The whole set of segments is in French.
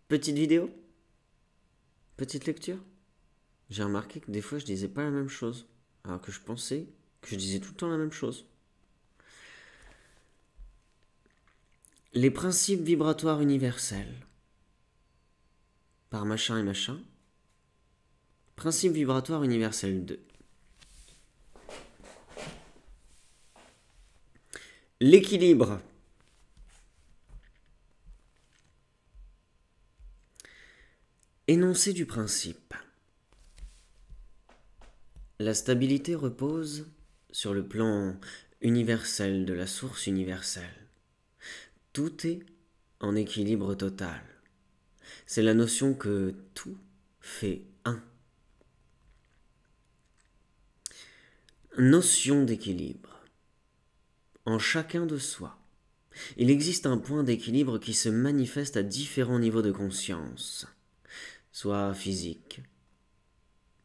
Petite vidéo? Petite lecture? J'ai remarqué que des fois je disais pas la même chose, alors que je pensais que je disais tout le temps la même chose. Les principes vibratoires universels. Par machin et machin. Principe vibratoire universel 2. L'équilibre. Énoncé du principe. La stabilité repose sur le plan universel de la source universelle. Tout est en équilibre total. C'est la notion que tout fait un. Notion d'équilibre. En chacun de soi, il existe un point d'équilibre qui se manifeste à différents niveaux de conscience, soit physique,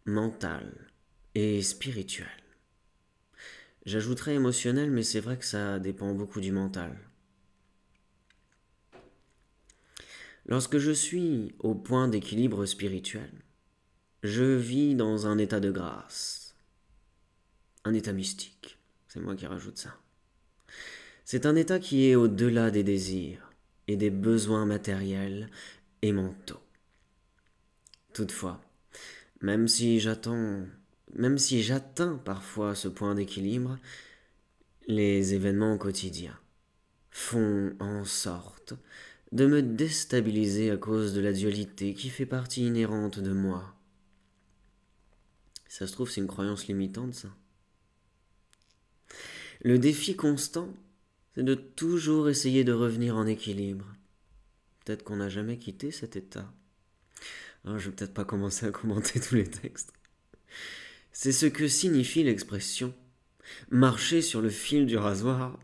mental et spirituel. J'ajouterais émotionnel, mais c'est vrai que ça dépend beaucoup du mental. Lorsque je suis au point d'équilibre spirituel, je vis dans un état de grâce, un état mystique. C'est moi qui rajoute ça. C'est un état qui est au-delà des désirs et des besoins matériels et mentaux. Toutefois, même si j'atteins parfois ce point d'équilibre, les événements quotidiens font en sorte de me déstabiliser à cause de la dualité qui fait partie inhérente de moi. Ça se trouve, c'est une croyance limitante, ça. Le défi constant, c'est de toujours essayer de revenir en équilibre. Peut-être qu'on n'a jamais quitté cet état. Alors, je vais peut-être pas commencer à commenter tous les textes. C'est ce que signifie l'expression marcher sur le fil du rasoir.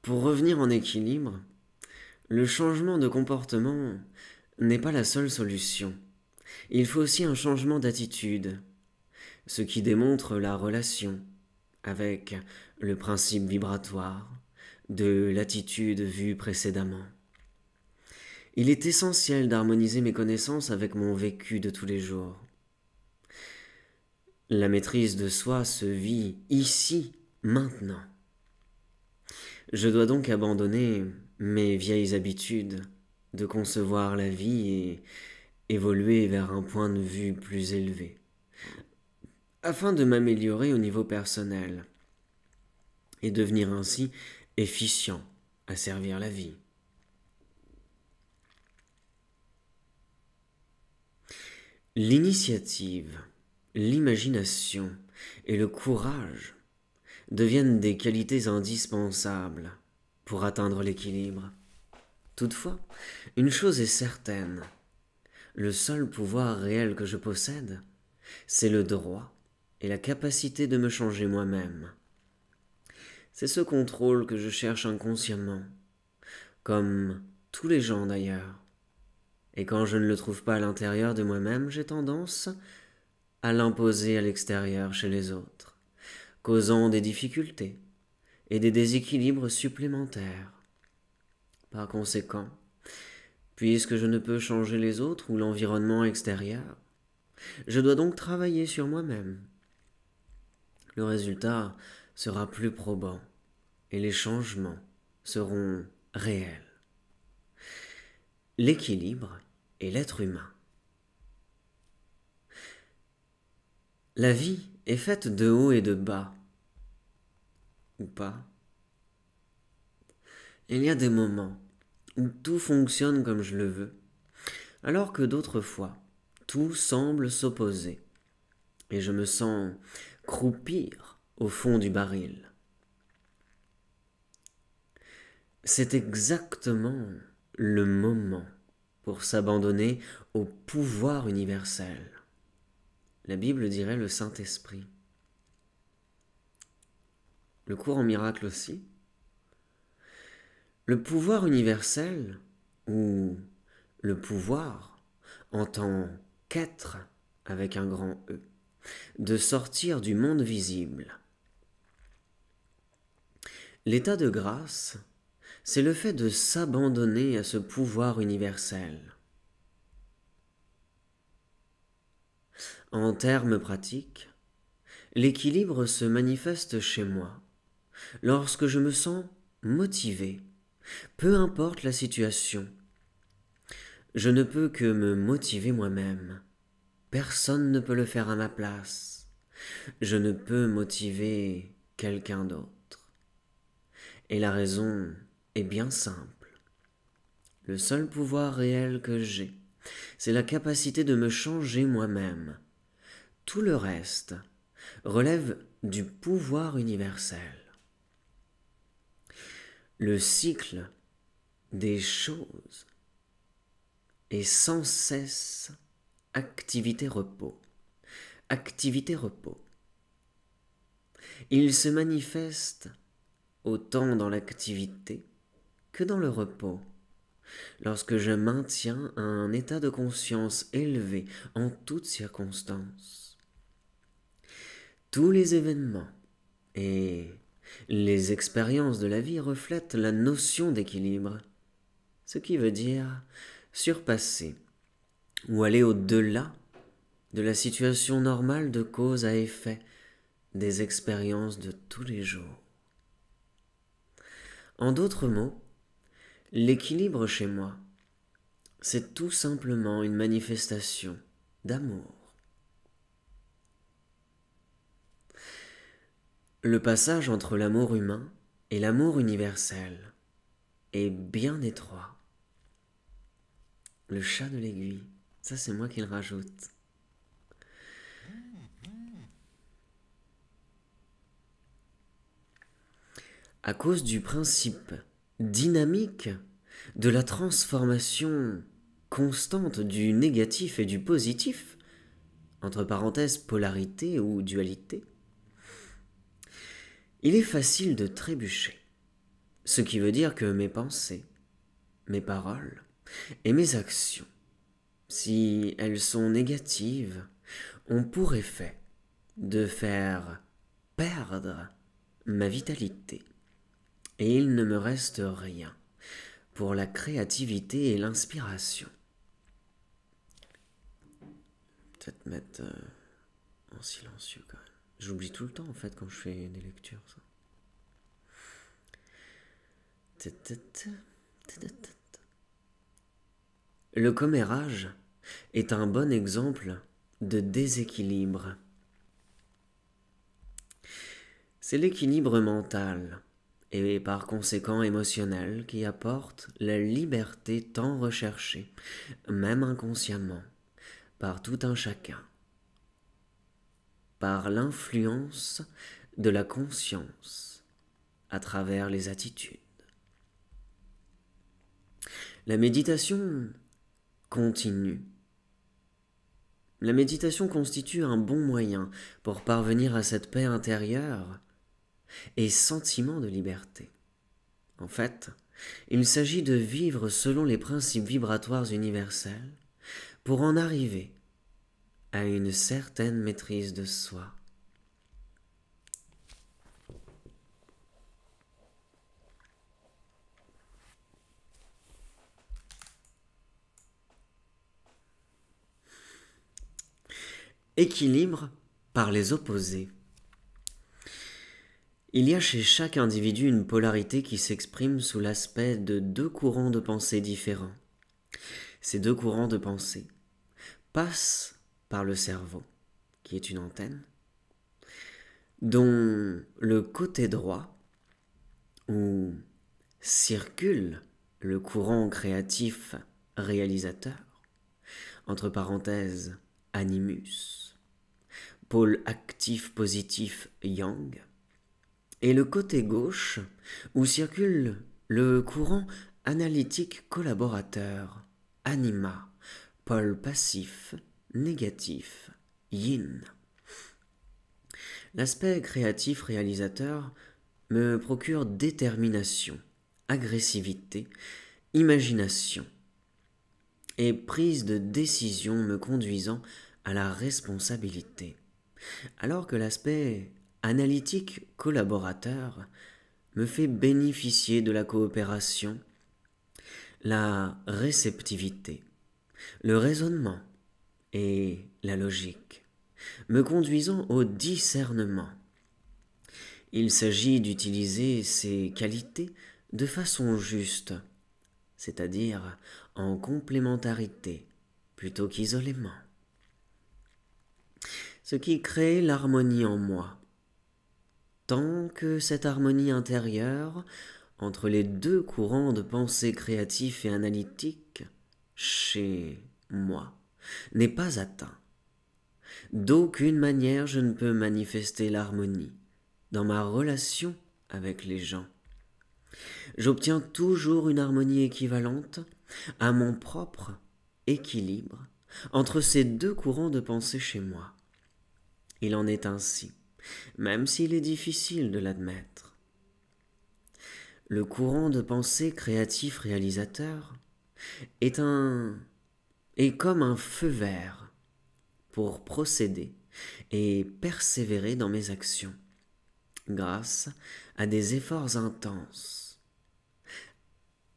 Pour revenir en équilibre, le changement de comportement n'est pas la seule solution. Il faut aussi un changement d'attitude, ce qui démontre la relation avec le principe vibratoire de l'attitude vue précédemment. Il est essentiel d'harmoniser mes connaissances avec mon vécu de tous les jours. La maîtrise de soi se vit ici, maintenant. Je dois donc abandonner mes vieilles habitudes de concevoir la vie et évoluer vers un point de vue plus élevé, afin de m'améliorer au niveau personnel et devenir ainsi efficient à servir la vie. L'initiative, l'imagination et le courage deviennent des qualités indispensables pour atteindre l'équilibre. Toutefois, une chose est certaine, le seul pouvoir réel que je possède, c'est le droit et la capacité de me changer moi-même. C'est ce contrôle que je cherche inconsciemment, comme tous les gens d'ailleurs. Et quand je ne le trouve pas à l'intérieur de moi-même, j'ai tendance à l'imposer à l'extérieur chez les autres, causant des difficultés et des déséquilibres supplémentaires. Par conséquent, puisque je ne peux changer les autres ou l'environnement extérieur, je dois donc travailler sur moi-même. Le résultat sera plus probant et les changements seront réels. L'équilibre et l'être humain. La vie est faite de haut et de bas, ou pas. Il y a des moments où tout fonctionne comme je le veux, alors que d'autres fois, tout semble s'opposer, et je me sens croupir au fond du baril. C'est exactement le moment pour s'abandonner au pouvoir universel. La Bible dirait le Saint-Esprit. Le cours en miracle aussi. Le pouvoir universel, ou le pouvoir en tant qu'être avec un grand E, de sortir du monde visible. L'état de grâce, c'est le fait de s'abandonner à ce pouvoir universel. En termes pratiques, l'équilibre se manifeste chez moi lorsque je me sens motivé, peu importe la situation. Je ne peux que me motiver moi-même. Personne ne peut le faire à ma place. Je ne peux motiver quelqu'un d'autre. Et la raison est bien simple. Le seul pouvoir réel que j'ai, c'est la capacité de me changer moi-même. Tout le reste relève du pouvoir universel. Le cycle des choses est sans cesse activité-repos. Activité-repos. Il se manifeste autant dans l'activité que dans le repos. Lorsque je maintiens un état de conscience élevé en toutes circonstances. Tous les événements et les expériences de la vie reflètent la notion d'équilibre, ce qui veut dire surpasser ou aller au-delà de la situation normale de cause à effet des expériences de tous les jours. En d'autres mots, l'équilibre chez moi, c'est tout simplement une manifestation d'amour. Le passage entre l'amour humain et l'amour universel est bien étroit. Le chat de l'aiguille, ça c'est moi qui le rajoute. À cause du principe dynamique de la transformation constante du négatif et du positif, entre parenthèses polarité ou dualité, il est facile de trébucher, ce qui veut dire que mes pensées, mes paroles et mes actions, si elles sont négatives, ont pour effet de faire perdre ma vitalité. Et il ne me reste rien pour la créativité et l'inspiration. Peut-être mettre en silencieux quand même. J'oublie tout le temps en fait quand je fais des lectures. Ça. Le commérage est un bon exemple de déséquilibre. C'est l'équilibre mental et par conséquent émotionnel qui apporte la liberté tant recherchée, même inconsciemment, par tout un chacun, par l'influence de la conscience à travers les attitudes. La méditation continue. La méditation constitue un bon moyen pour parvenir à cette paix intérieure et sentiment de liberté. En fait, il s'agit de vivre selon les principes vibratoires universels pour en arriver à une certaine maîtrise de soi. Équilibre par les opposés. Il y a chez chaque individu une polarité qui s'exprime sous l'aspect de deux courants de pensée différents. Ces deux courants de pensée passent par le cerveau, qui est une antenne, dont le côté droit, où circule le courant créatif réalisateur, entre parenthèses animus, pôle actif positif yang, et le côté gauche, où circule le courant analytique collaborateur, anima, pôle passif, négatif, yin. L'aspect créatif réalisateur me procure détermination, agressivité, imagination et prise de décision me conduisant à la responsabilité, alors que l'aspect analytique collaborateur me fait bénéficier de la coopération, la réceptivité, le raisonnement et la logique, me conduisant au discernement. Il s'agit d'utiliser ces qualités de façon juste, c'est-à-dire en complémentarité plutôt qu'isolément, ce qui crée l'harmonie en moi. Tant que cette harmonie intérieure entre les deux courants de pensée créatifs et analytiques, chez moi, n'est pas atteint, d'aucune manière je ne peux manifester l'harmonie dans ma relation avec les gens. J'obtiens toujours une harmonie équivalente à mon propre équilibre entre ces deux courants de pensée chez moi. Il en est ainsi, même s'il est difficile de l'admettre. Le courant de pensée créatif réalisateur est comme un feu vert pour procéder et persévérer dans mes actions, grâce à des efforts intenses,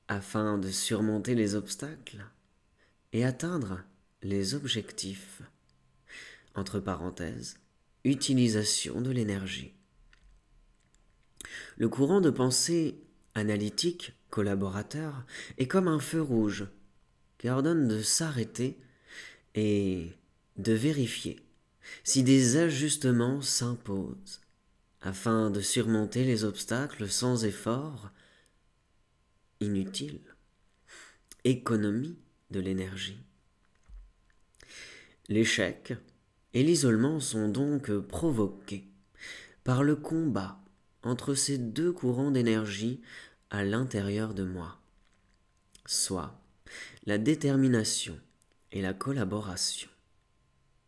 afin de surmonter les obstacles et atteindre les objectifs. Entre parenthèses, utilisation de l'énergie. Le courant de pensée analytique collaborateur est comme un feu rouge qui ordonne de s'arrêter et de vérifier si des ajustements s'imposent afin de surmonter les obstacles sans effort inutile, économie de l'énergie. L'échec et l'isolement sont donc provoqués par le combat entre ces deux courants d'énergie à l'intérieur de moi, soit la détermination et la collaboration.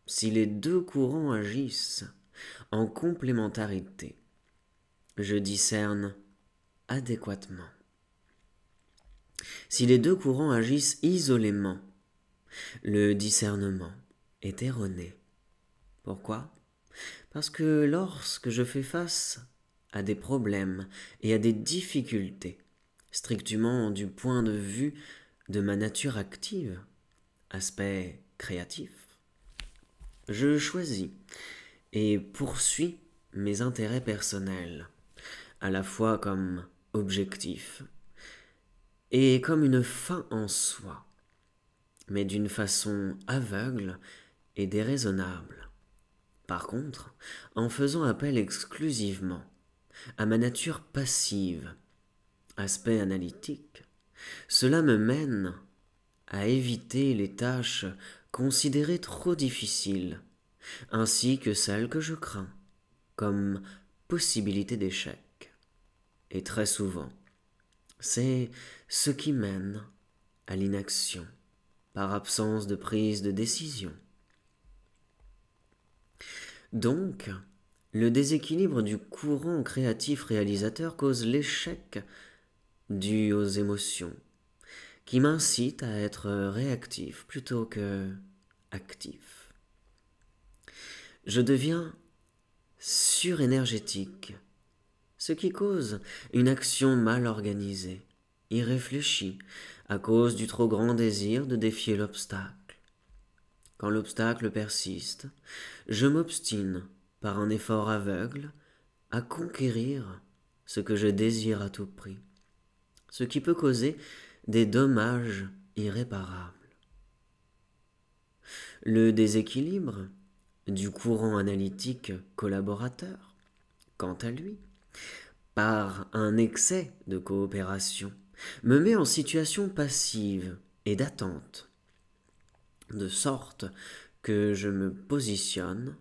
Si les deux courants agissent en complémentarité, je discerne adéquatement. Si les deux courants agissent isolément, le discernement est erroné. Pourquoi ? Parce que lorsque je fais face à des problèmes et à des difficultés, strictement du point de vue de ma nature active, aspect créatif, je choisis et poursuis mes intérêts personnels, à la fois comme objectif et comme une fin en soi, mais d'une façon aveugle et déraisonnable. Par contre, en faisant appel exclusivement à ma nature passive, aspect analytique, cela me mène à éviter les tâches considérées trop difficiles, ainsi que celles que je crains, comme possibilité d'échec. Et très souvent, c'est ce qui mène à l'inaction, par absence de prise de décision. Donc, le déséquilibre du courant créatif réalisateur cause l'échec dû aux émotions, qui m'incitent à être réactif plutôt que actif. Je deviens surénergétique, ce qui cause une action mal organisée, irréfléchie, à cause du trop grand désir de défier l'obstacle. Quand l'obstacle persiste, je m'obstine, par un effort aveugle, à conquérir ce que je désire à tout prix, ce qui peut causer des dommages irréparables. Le déséquilibre du courant analytique collaborateur, quant à lui, par un excès de coopération, me met en situation passive et d'attente, de sorte que je me positionne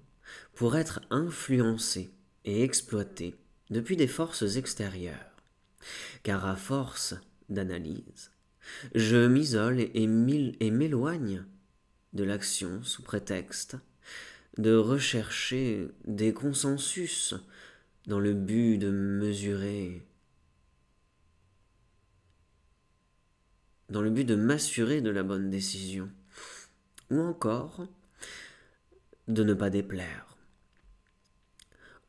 pour être influencé et exploité depuis des forces extérieures. Car à force d'analyse, je m'isole et m'éloigne de l'action sous prétexte de rechercher des consensus dans le but de mesurer, dans le but de m'assurer de la bonne décision, ou encore de ne pas déplaire.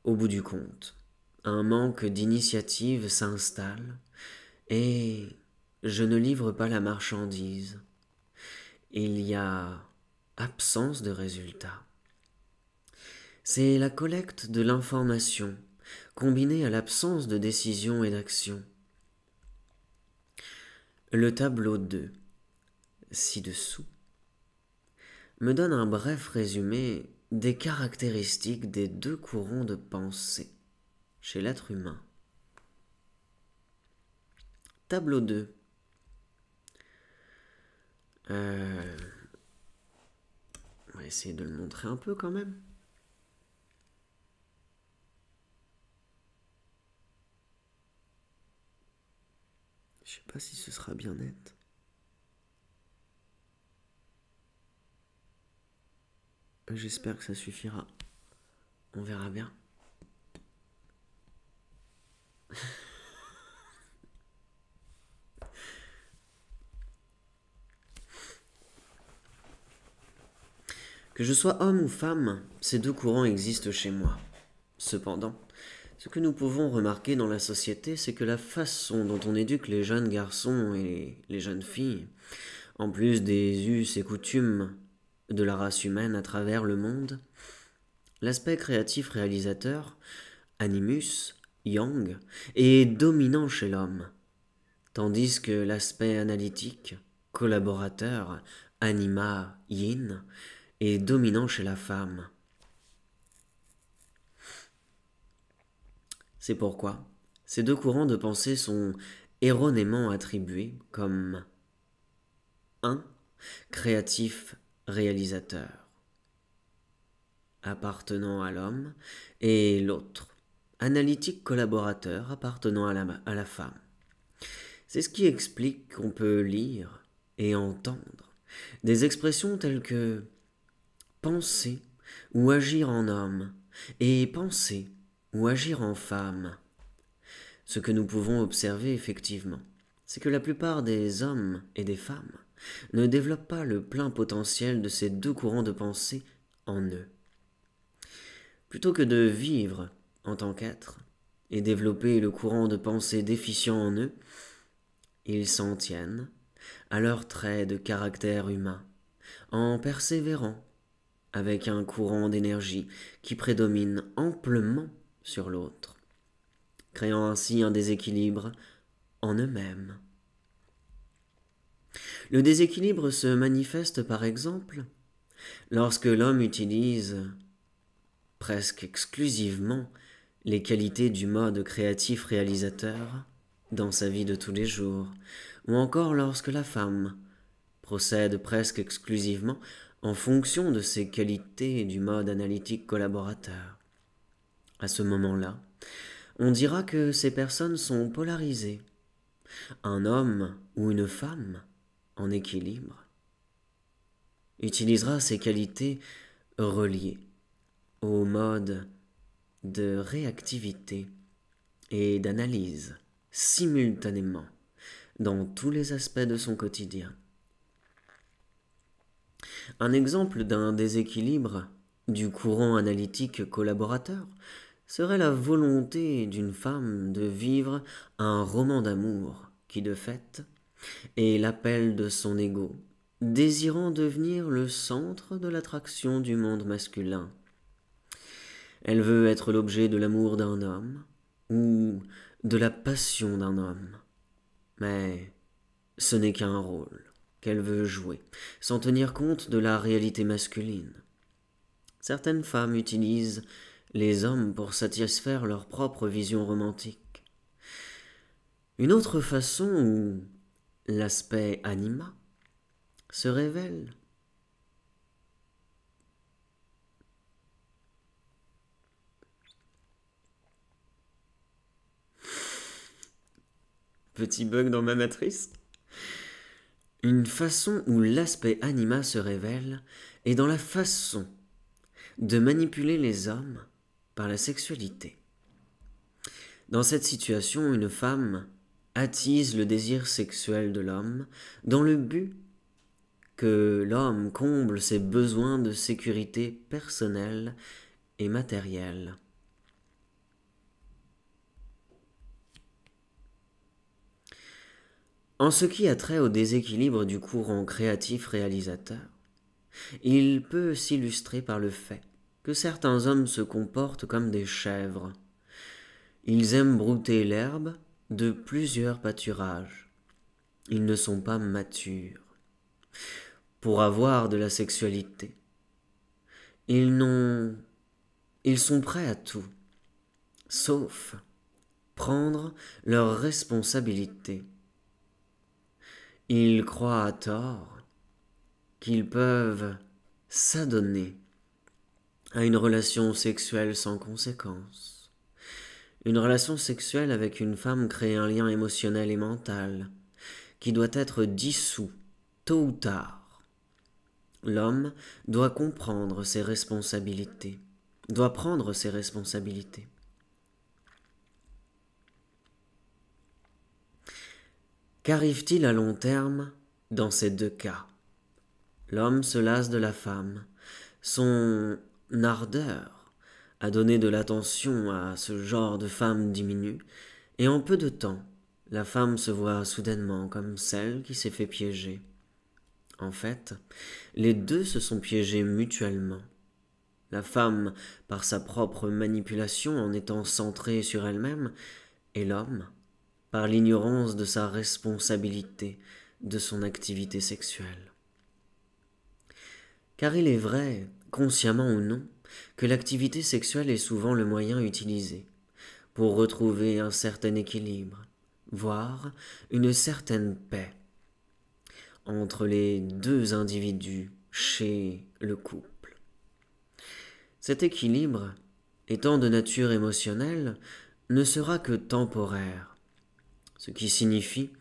Au bout du compte, un manque d'initiative s'installe et je ne livre pas la marchandise. Il y a absence de résultat. C'est la collecte de l'information combinée à l'absence de décision et d'action. Le tableau 2, ci-dessous, me donne un bref résumé des caractéristiques des deux courants de pensée chez l'être humain. Tableau 2. On va essayer de le montrer un peu quand même. Je sais pas si ce sera bien net. J'espère que ça suffira. On verra bien. Que je sois homme ou femme, ces deux courants existent chez moi. Cependant, ce que nous pouvons remarquer dans la société, c'est que la façon dont on éduque les jeunes garçons et les jeunes filles, en plus des us et coutumes de la race humaine à travers le monde, l'aspect créatif réalisateur, animus, yang, est dominant chez l'homme, tandis que l'aspect analytique, collaborateur, anima, yin, est dominant chez la femme. C'est pourquoi ces deux courants de pensée sont erronément attribués comme un créatif réalisateur appartenant à l'homme et l'autre analytique collaborateur appartenant à la femme. C'est ce qui explique qu'on peut lire et entendre des expressions telles que penser ou agir en homme et penser ou agir en femme. Ce que nous pouvons observer effectivement, c'est que la plupart des hommes et des femmes ne développent pas le plein potentiel de ces deux courants de pensée en eux. Plutôt que de vivre en tant qu'être et développer le courant de pensée déficient en eux, ils s'en tiennent à leurs traits de caractère humain, en persévérant avec un courant d'énergie qui prédomine amplement sur l'autre, créant ainsi un déséquilibre en eux-mêmes. Le déséquilibre se manifeste par exemple lorsque l'homme utilise presque exclusivement les qualités du mode créatif réalisateur dans sa vie de tous les jours, ou encore lorsque la femme procède presque exclusivement en fonction de ses qualités du mode analytique collaborateur. À ce moment-là, on dira que ces personnes sont polarisées. Un homme ou une femme en équilibre utilisera ces qualités reliées au mode de réactivité et d'analyse simultanément dans tous les aspects de son quotidien. Un exemple d'un déséquilibre du courant analytique collaborateur serait la volonté d'une femme de vivre un roman d'amour qui, de fait, est l'appel de son ego, désirant devenir le centre de l'attraction du monde masculin. Elle veut être l'objet de l'amour d'un homme ou de la passion d'un homme. Mais ce n'est qu'un rôle qu'elle veut jouer, sans tenir compte de la réalité masculine. Certaines femmes utilisent les hommes pour satisfaire leur propre vision romantique. Une autre façon où l'aspect anima se révèle petit bug dans ma matrice. Une façon où l'aspect anima se révèle est dans la façon de manipuler les hommes par la sexualité. Dans cette situation, une femme attise le désir sexuel de l'homme dans le but que l'homme comble ses besoins de sécurité personnelle et matérielle. En ce qui a trait au déséquilibre du courant créatif-réalisateur, il peut s'illustrer par le fait que certains hommes se comportent comme des chèvres. Ils aiment brouter l'herbe de plusieurs pâturages. Ils ne sont pas matures. Pour avoir de la sexualité, ils sont prêts à tout, sauf prendre leurs responsabilités. Ils croient à tort qu'ils peuvent s'adonner à une relation sexuelle sans conséquence. Une relation sexuelle avec une femme crée un lien émotionnel et mental qui doit être dissous tôt ou tard. L'homme doit comprendre ses responsabilités, doit prendre ses responsabilités. Qu'arrive-t-il à long terme dans ces deux cas? L'homme se lasse de la femme. Son ardeur à donner de l'attention à ce genre de femme diminue, et en peu de temps, la femme se voit soudainement comme celle qui s'est fait piéger. En fait, les deux se sont piégés mutuellement. La femme par sa propre manipulation en étant centrée sur elle-même, et l'homme par l'ignorance de sa responsabilité de son activité sexuelle. Car il est vrai, consciemment ou non, que l'activité sexuelle est souvent le moyen utilisé pour retrouver un certain équilibre, voire une certaine paix entre les deux individus chez le couple. Cet équilibre, étant de nature émotionnelle, ne sera que temporaire, ce qui signifie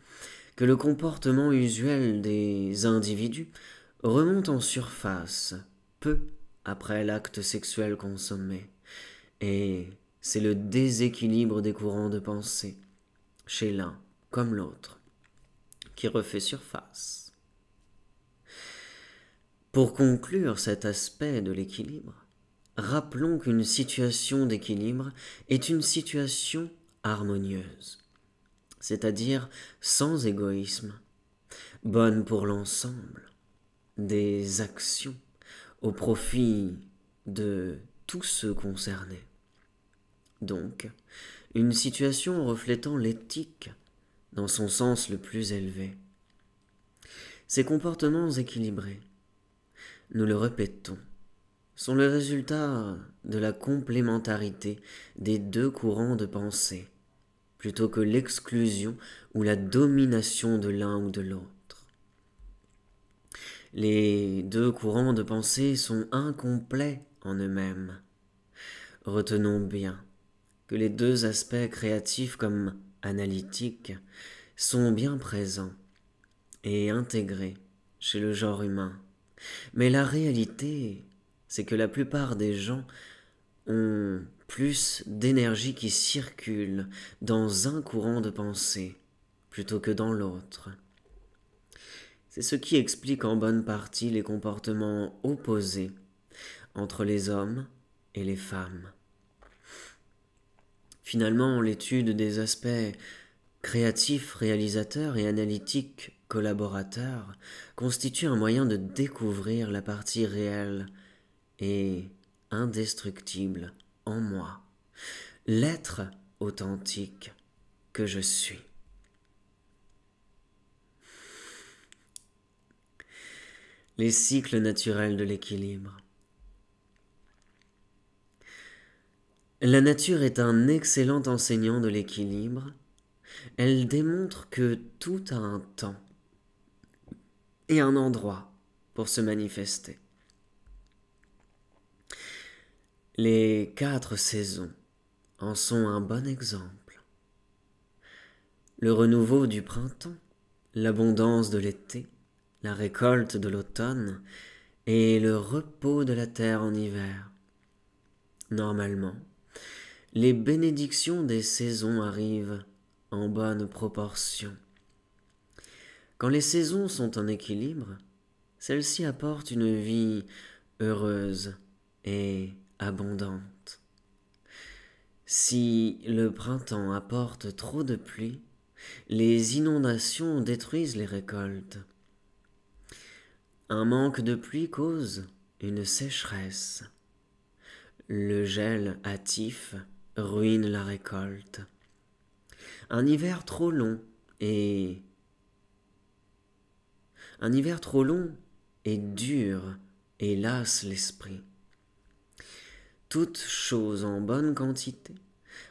que le comportement usuel des individus remonte en surface peu après l'acte sexuel consommé, et c'est le déséquilibre des courants de pensée, chez l'un comme l'autre, qui refait surface. Pour conclure cet aspect de l'équilibre, rappelons qu'une situation d'équilibre est une situation harmonieuse, c'est-à-dire sans égoïsme, bonne pour l'ensemble des actions au profit de tous ceux concernés. Donc, une situation reflétant l'éthique dans son sens le plus élevé. Ces comportements équilibrés, nous le répétons, sont le résultat de la complémentarité des deux courants de pensée, plutôt que l'exclusion ou la domination de l'un ou de l'autre. Les deux courants de pensée sont incomplets en eux-mêmes. Retenons bien que les deux aspects créatifs comme analytiques sont bien présents et intégrés chez le genre humain. Mais la réalité, c'est que la plupart des gens ont plus d'énergie qui circule dans un courant de pensée plutôt que dans l'autre. C'est ce qui explique en bonne partie les comportements opposés entre les hommes et les femmes. Finalement, l'étude des aspects créatifs, réalisateurs et analytiques, collaborateurs, constitue un moyen de découvrir la partie réelle et indestructible en moi, l'être authentique que je suis. Les cycles naturels de l'équilibre. La nature est un excellent enseignant de l'équilibre. Elle démontre que tout a un temps et un endroit pour se manifester. Les 4 saisons en sont un bon exemple. Le renouveau du printemps, l'abondance de l'été, la récolte de l'automne et le repos de la terre en hiver. Normalement, les bénédictions des saisons arrivent en bonne proportion. Quand les saisons sont en équilibre, celles-ci apportent une vie heureuse et abondante. Si le printemps apporte trop de pluie, Les inondations détruisent les récoltes. Un manque de pluie cause une sécheresse. Le gel hâtif ruine la récolte. Un hiver trop long et dur et lasse l'esprit. Toute chose en bonne quantité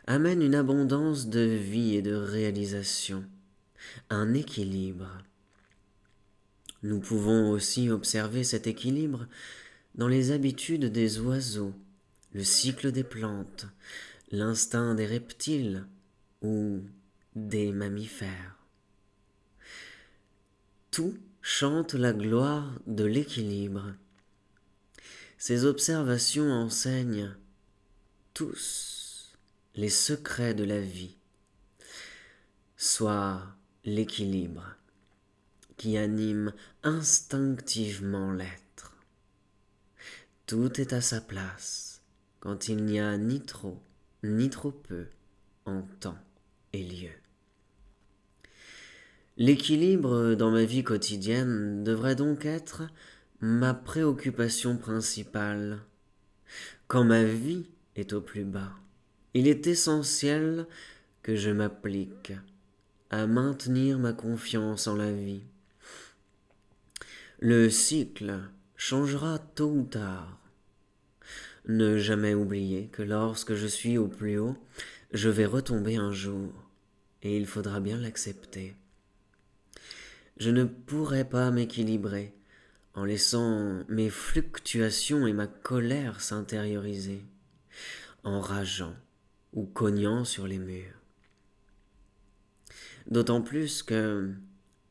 amène une abondance de vie et de réalisation, un équilibre. Nous pouvons aussi observer cet équilibre dans les habitudes des oiseaux, le cycle des plantes, l'instinct des reptiles ou des mammifères. Tout chante la gloire de l'équilibre. Ces observations enseignent tous les secrets de la vie, soit l'équilibre qui anime instinctivement l'être. Tout est à sa place quand il n'y a ni trop peu en temps et lieu. L'équilibre dans ma vie quotidienne devrait donc être ma préoccupation principale. Quand ma vie est au plus bas, il est essentiel que je m'applique à maintenir ma confiance en la vie. Le cycle changera tôt ou tard. Ne jamais oublier que lorsque je suis au plus haut, je vais retomber un jour, et il faudra bien l'accepter. Je ne pourrai pas m'équilibrer en laissant mes fluctuations et ma colère s'intérioriser, en rageant ou cognant sur les murs. D'autant plus que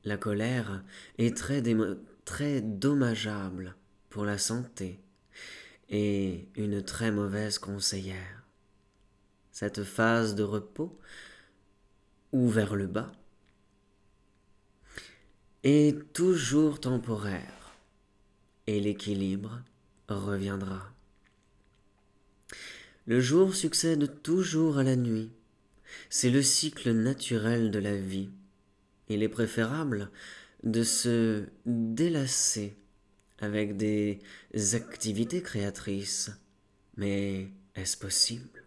la colère est très dommageable pour la santé et une très mauvaise conseillère. Cette phase de repos, ou vers le bas, est toujours temporaire et l'équilibre reviendra. Le jour succède toujours à la nuit. C'est le cycle naturel de la vie. Il est préférable de se délasser avec des activités créatrices. Mais est-ce possible?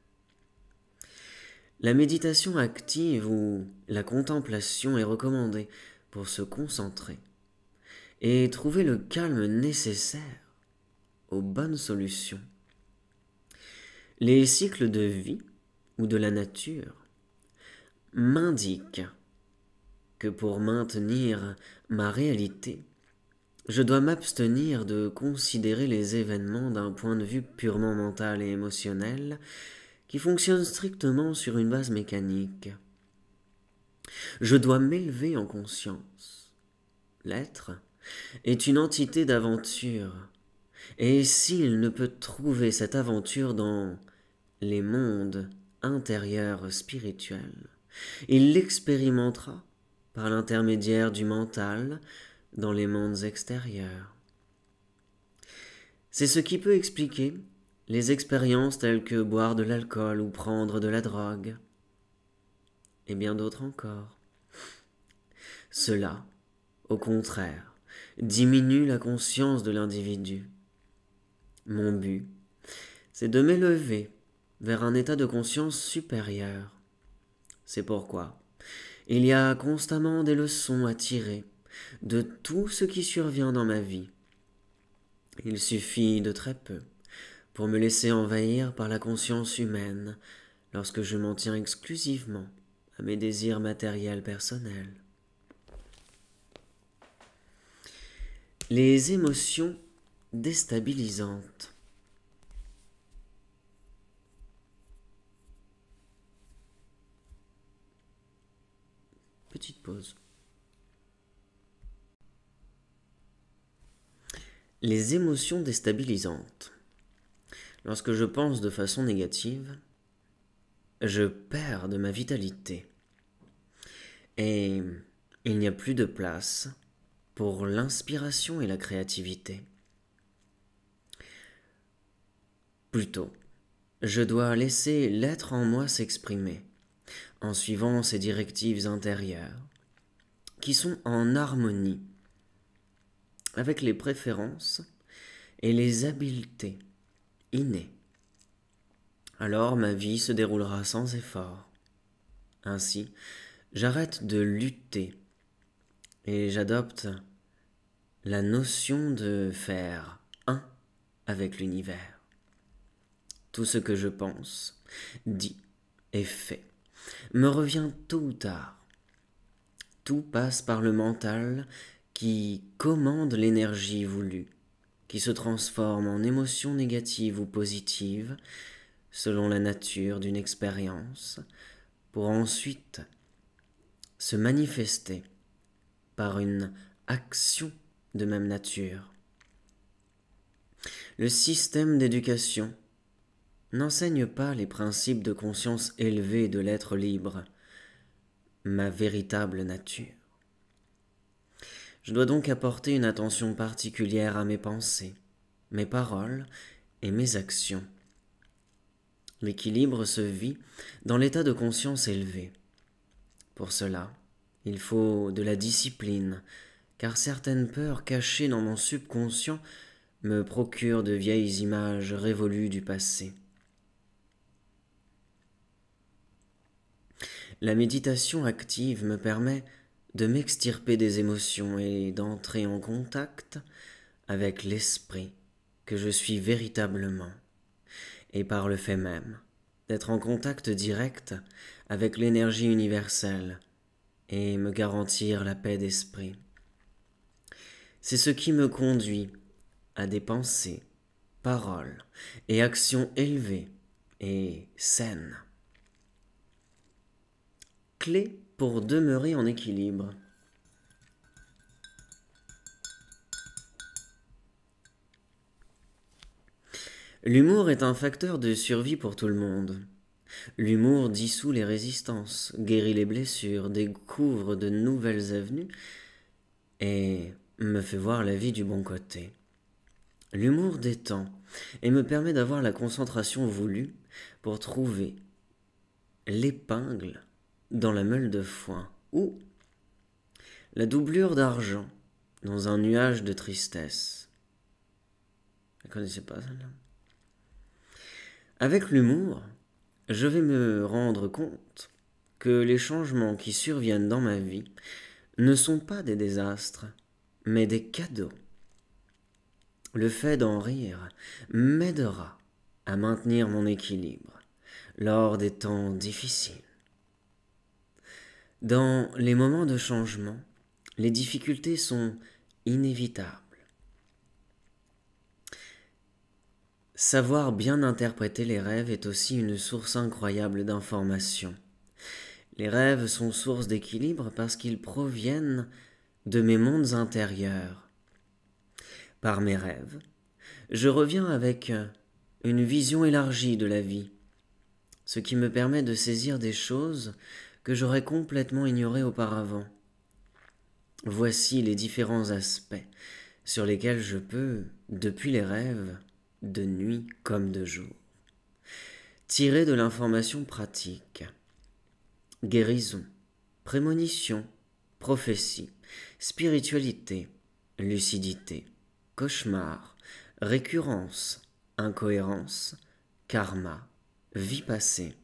La méditation active ou la contemplation est recommandée pour se concentrer et trouver le calme nécessaire aux bonnes solutions. Les cycles de vie ou de la nature m'indiquent que pour maintenir ma réalité, je dois m'abstenir de considérer les événements d'un point de vue purement mental et émotionnel qui fonctionne strictement sur une base mécanique. Je dois m'élever en conscience. L'être est une entité d'aventure, et s'il ne peut trouver cette aventure dans les mondes intérieurs spirituels, il l'expérimentera par l'intermédiaire du mental dans les mondes extérieurs. C'est ce qui peut expliquer les expériences telles que boire de l'alcool ou prendre de la drogue, et bien d'autres encore. Cela, au contraire, diminue la conscience de l'individu. Mon but, c'est de m'élever vers un état de conscience supérieur. C'est pourquoi il y a constamment des leçons à tirer de tout ce qui survient dans ma vie. Il suffit de très peu pour me laisser envahir par la conscience humaine lorsque je m'en tiens exclusivement à mes désirs matériels personnels. Les émotions déstabilisantes. Petite pause. Les émotions déstabilisantes. Lorsque je pense de façon négative, je perds de ma vitalité. Et il n'y a plus de place pour l'inspiration et la créativité. Plutôt, je dois laisser l'être en moi s'exprimer en suivant ces directives intérieures, qui sont en harmonie avec les préférences et les habiletés innées. Alors ma vie se déroulera sans effort. Ainsi, j'arrête de lutter et j'adopte la notion de faire un avec l'univers. Tout ce que je pense, dis et fais me revient tôt ou tard. Tout passe par le mental qui commande l'énergie voulue, qui se transforme en émotion négative ou positive selon la nature d'une expérience, pour ensuite se manifester par une action de même nature. Le système d'éducation n'enseigne pas les principes de conscience élevée de l'être libre, ma véritable nature. Je dois donc apporter une attention particulière à mes pensées, mes paroles et mes actions. L'équilibre se vit dans l'état de conscience élevé. Pour cela, il faut de la discipline, car certaines peurs cachées dans mon subconscient me procurent de vieilles images révolues du passé. La méditation active me permet de m'extirper des émotions et d'entrer en contact avec l'esprit que je suis véritablement, et par le fait même d'être en contact direct avec l'énergie universelle et me garantir la paix d'esprit. C'est ce qui me conduit à des pensées, paroles et actions élevées et saines. Clé pour demeurer en équilibre. L'humour est un facteur de survie pour tout le monde. L'humour dissout les résistances, guérit les blessures, découvre de nouvelles avenues et me fait voir la vie du bon côté. L'humour détend et me permet d'avoir la concentration voulue pour trouver l'épingle dans la meule de foin ou la doublure d'argent dans un nuage de tristesse. Je ne connaissais pas celle-là. Avec l'humour, je vais me rendre compte que les changements qui surviennent dans ma vie ne sont pas des désastres, mais des cadeaux. Le fait d'en rire m'aidera à maintenir mon équilibre lors des temps difficiles. Dans les moments de changement, les difficultés sont inévitables. Savoir bien interpréter les rêves est aussi une source incroyable d'informations. Les rêves sont source d'équilibre parce qu'ils proviennent de mes mondes intérieurs. Par mes rêves, je reviens avec une vision élargie de la vie, ce qui me permet de saisir des choses que j'aurais complètement ignorées auparavant. Voici les différents aspects sur lesquels je peux, depuis les rêves, de nuit comme de jour, tirer de l'information pratique. Guérison, prémonition, prophétie, spiritualité, lucidité, cauchemar, récurrence, incohérence, karma, vie passée.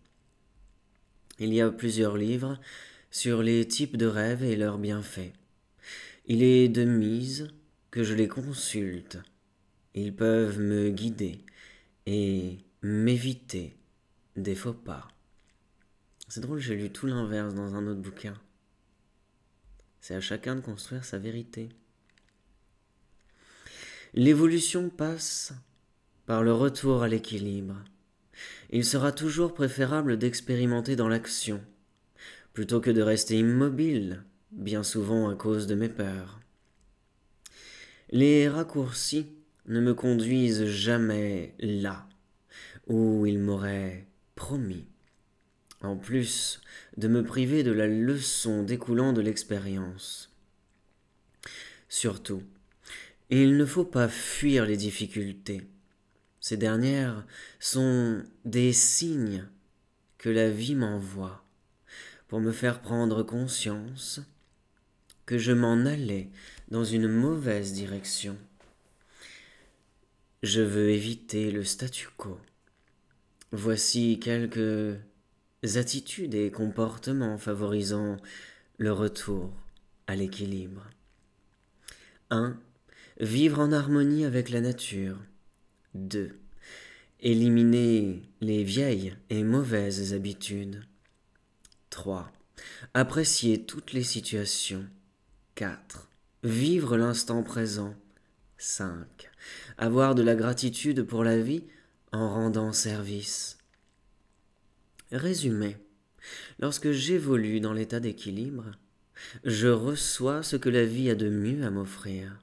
Il y a plusieurs livres sur les types de rêves et leurs bienfaits. Il est de mise que je les consulte. Ils peuvent me guider et m'éviter des faux pas. C'est drôle, j'ai lu tout l'inverse dans un autre bouquin. C'est à chacun de construire sa vérité. L'évolution passe par le retour à l'équilibre. Il sera toujours préférable d'expérimenter dans l'action, plutôt que de rester immobile, bien souvent à cause de mes peurs. Les raccourcis ne me conduisent jamais là où ils m'auraient promis, en plus de me priver de la leçon découlant de l'expérience. Surtout, il ne faut pas fuir les difficultés. Ces dernières sont des signes que la vie m'envoie pour me faire prendre conscience que je m'en allais dans une mauvaise direction. Je veux éviter le statu quo. Voici quelques attitudes et comportements favorisant le retour à l'équilibre. 1. Vivre en harmonie avec la nature. 2. Éliminer les vieilles et mauvaises habitudes. 3. Apprécier toutes les situations. 4. Vivre l'instant présent. 5. Avoir de la gratitude pour la vie en rendant service. Résumé. Lorsque j'évolue dans l'état d'équilibre, je reçois ce que la vie a de mieux à m'offrir.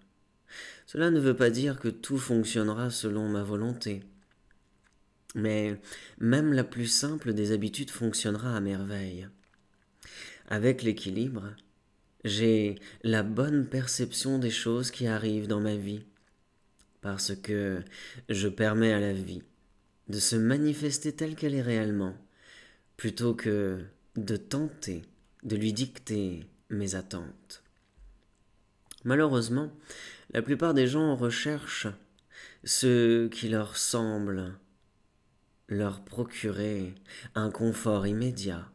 Cela ne veut pas dire que tout fonctionnera selon ma volonté. Mais même la plus simple des habitudes fonctionnera à merveille. Avec l'équilibre, j'ai la bonne perception des choses qui arrivent dans ma vie, parce que je permets à la vie de se manifester telle qu'elle est réellement, plutôt que de tenter de lui dicter mes attentes. Malheureusement, la plupart des gens recherchent ce qui leur semble leur procurer un confort immédiat,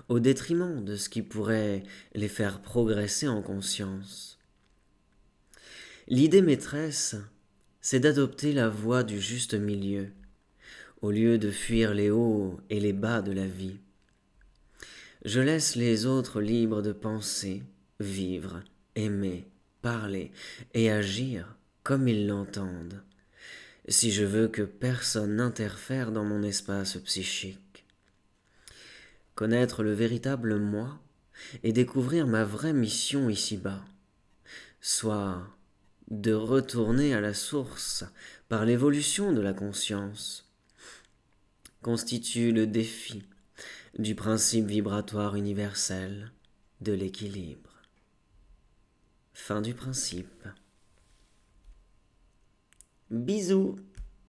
au détriment de ce qui pourrait les faire progresser en conscience. L'idée maîtresse, c'est d'adopter la voie du juste milieu, au lieu de fuir les hauts et les bas de la vie. Je laisse les autres libres de penser, vivre, aimer, parler et agir comme ils l'entendent, si je veux que personne n'interfère dans mon espace psychique. Connaître le véritable moi et découvrir ma vraie mission ici-bas, soit de retourner à la source par l'évolution de la conscience, constitue le défi du principe vibratoire universel de l'équilibre. Fin du principe. Bisous.